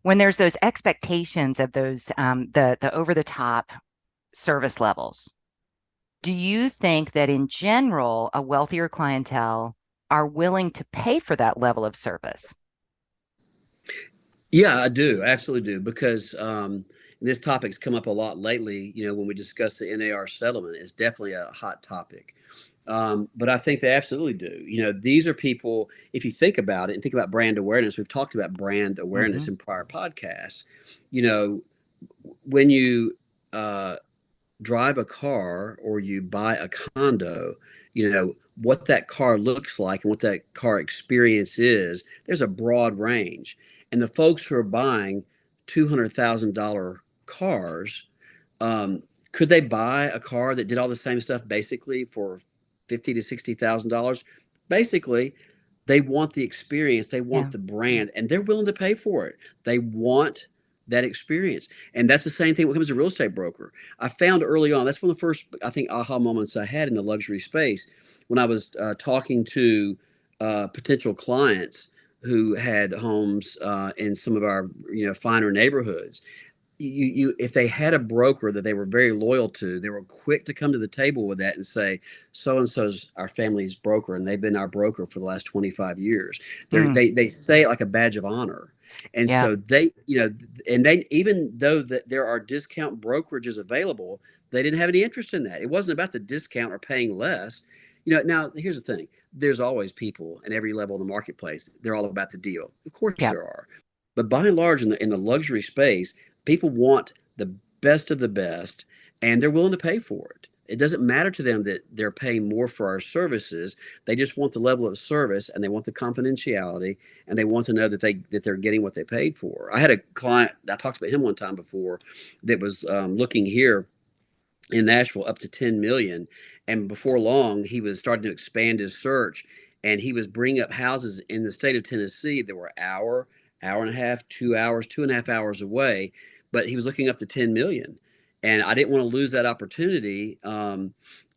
when there's those expectations of those the over the top service levels, do you think that in general a wealthier clientele are willing to pay for that level of service? Yeah, I do. I absolutely do. Because this topic's come up a lot lately. When we discuss the NAR settlement, it's definitely a hot topic. But I think they absolutely do. These are people, if you think about it and think about brand awareness, we've talked about brand Hmm. awareness in prior podcasts. You know, when you uh, drive a car or you buy a condo, what that car looks like and what that car experience is, there's a broad range. And the folks who are buying $200,000 cars, um, could they buy a car that did all the same stuff basically for fifty to $60,000? Basically, they want the experience, they Yeah. want the brand, and they're willing to pay for it. They want that experience, and that's the same thing when it comes to real estate broker. I found early on, that's one of the first, I think, aha moments I had in the luxury space when I was talking to potential clients who had homes in some of our finer neighborhoods. If they had a broker that they were very loyal to, they were quick to come to the table with that and say, so and so's our family's broker, and they've been our broker for the last 25 years. Mm, They say it like a badge of honor. And yeah. so and they, even though that there are discount brokerages available, they didn't have any interest in that. It wasn't about the discount or paying less. Now here's the thing: there's always people in every level in the marketplace. They're all about the deal. Of course Yeah. there are, but by and large, in the luxury space, people want the best of the best, and they're willing to pay for it. It doesn't matter to them that they're paying more for our services. They just want the level of service, and they want the confidentiality, and they want to know that they're getting what they paid for. I had a client, I talked about him one time before, that was looking here in Nashville up to 10 million. And before long, he was starting to expand his search, and he was bringing up houses in the state of Tennessee that were hour and a half, 2 hours, 2.5 hours away. But he was looking up to 10 million. And I didn't want to lose that opportunity.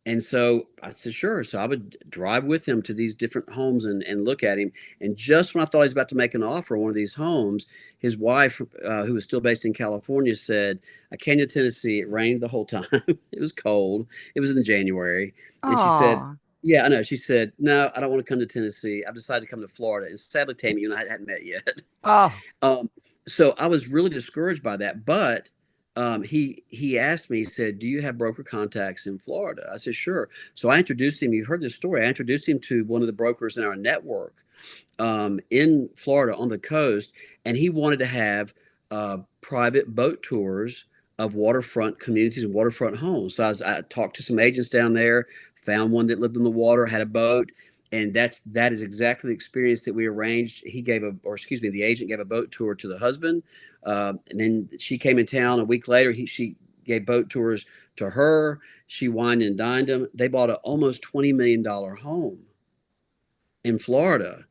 And so I said, sure. So I would drive with him to these different homes and look at him. And just when I thought he was about to make an offer on one of these homes, his wife, who was still based in California, said, I came to Tennessee. It rained the whole time. It was cold. It was in January. And she said, Oh, yeah, I know. She said, no, I don't want to come to Tennessee. I've decided to come to Florida. And sadly, Tammy, you and I hadn't met yet. oh, Um, so I was really discouraged by that. But he asked me, he said, do you have broker contacts in Florida? I said, sure. So I introduced him. You've heard this story. I introduced him to one of the brokers in our network in Florida on the coast, and he wanted to have private boat tours of waterfront communities and waterfront homes. So I talked to some agents down there, found one that lived on the water, had a boat, and that is exactly the experience that we arranged. He gave or excuse me, the agent gave a boat tour to the husband, and then she came in town a week later. She gave boat tours to her. She wined and dined him. They bought a almost $20 million home in Florida.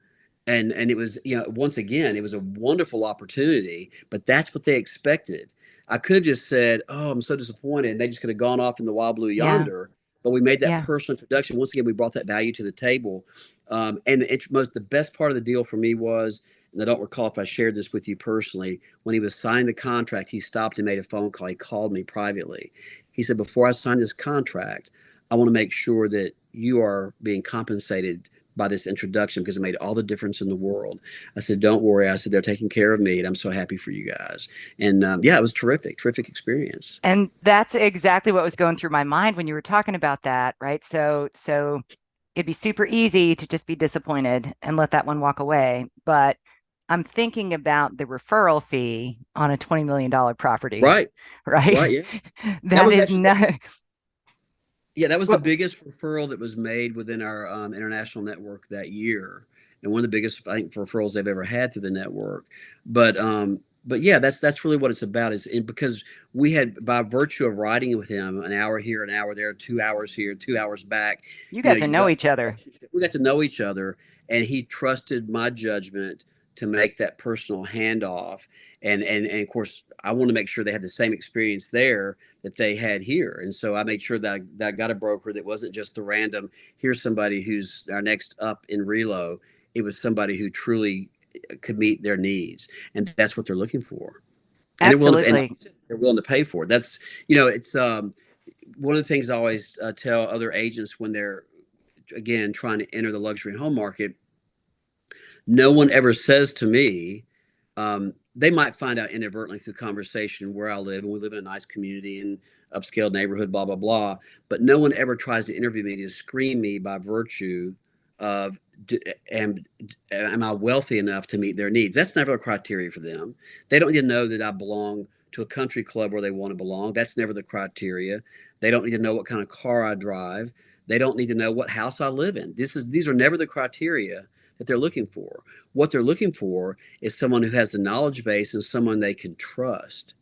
And it was, once again, it was a wonderful opportunity, but that's what they expected. I could have just said, oh, I'm so disappointed, and they just could have gone off in the wild blue yeah, yonder. But we made that yeah. personal introduction. Once again, we brought that value to the table. And the best part of the deal for me was, and I don't recall if I shared this with you personally, when he was signing the contract, he stopped and made a phone call. He called me privately. He said, before I sign this contract, I want to make sure that you are being compensated by this introduction because it made all the difference in the world. I said, don't worry. I said, they're taking care of me, and I'm so happy for you guys. And yeah, it was terrific experience. And that's exactly what was going through my mind when you were talking about that, right? So it'd be super easy to just be disappointed and let that one walk away. But I'm thinking about the referral fee on a $20 million property, Right, right. right? Yeah. That That was is actually, not, yeah, that was the well, biggest referral that was made within our international network that year, and one of the biggest, I think, referrals they've ever had through the network. But yeah, that's really what it's about. Because we had, by virtue of riding with him, an hour here, an hour there, 2 hours here, 2 hours back. you got to You know built each other. relationship. We got to know each other, and he trusted my judgment to make that personal handoff. And of course, I want to make sure they had the same experience there that they had here. And so I made sure that I got a broker that wasn't just the random, here's somebody who's our next up in relo. It was somebody who truly could meet their needs, and that's what they're looking for. And they're willing to, and like Absolutely. you said, they're willing to pay for it. That's, it's one of the things I always tell other agents when they're, again, trying to enter the luxury home market. No one ever says to me, they might find out inadvertently through conversation where I live, and we live in a nice community and upscale neighborhood, blah blah blah. But no one ever tries to interview me to screen me by virtue of am am I wealthy enough to meet their needs? That's never a criteria for them. They don't need to know that I belong to a country club where they want to belong. That's never the criteria. They don't need to know what kind of car I drive. They don't need to know what house I live in. These are never the criteria that they're looking for. What they're looking for is someone who has the knowledge base and someone they can trust.